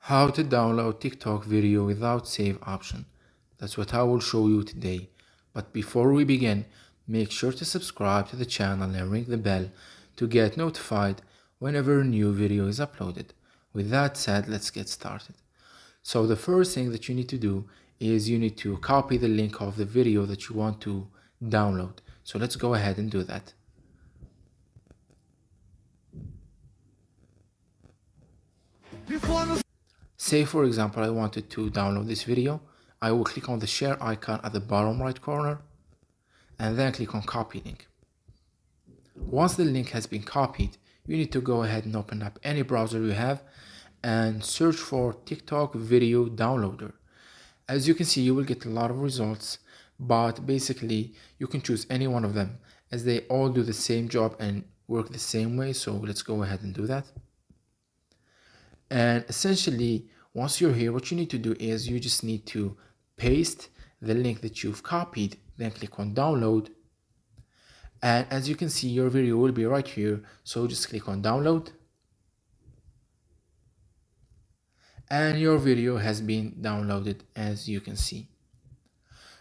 How to download TikTok video without save option. That's what I will show you today. But before we begin, make sure to subscribe to the channel and ring the bell to get notified whenever a new video is uploaded. With that said, let's get started. So the first thing that you need to do is you need to copy the link of the video that you want to download. So let's go ahead and do that. Say for example I wanted to download this video. I will click on the share icon at the bottom right corner and then click on copy link. Once the link has been copied, you need to go ahead and open up any browser you have and search for TikTok video downloader. As you can see, you will get a lot of results, but basically you can choose any one of them as they all do the same job and work the same way. So let's go ahead and do that. And essentially, once you're here, what you need to do is you just need to paste the link that you've copied, then click on download. And as you can see, your video will be right here. So just click on download. And your video has been downloaded, as you can see.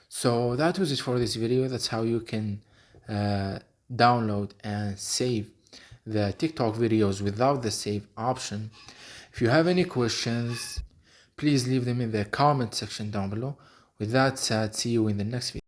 So that was it for this video. That's how you can download and save the TikTok videos without the save option. If you have any questions, please leave them in the comment section down below. With that said, see you in the next video.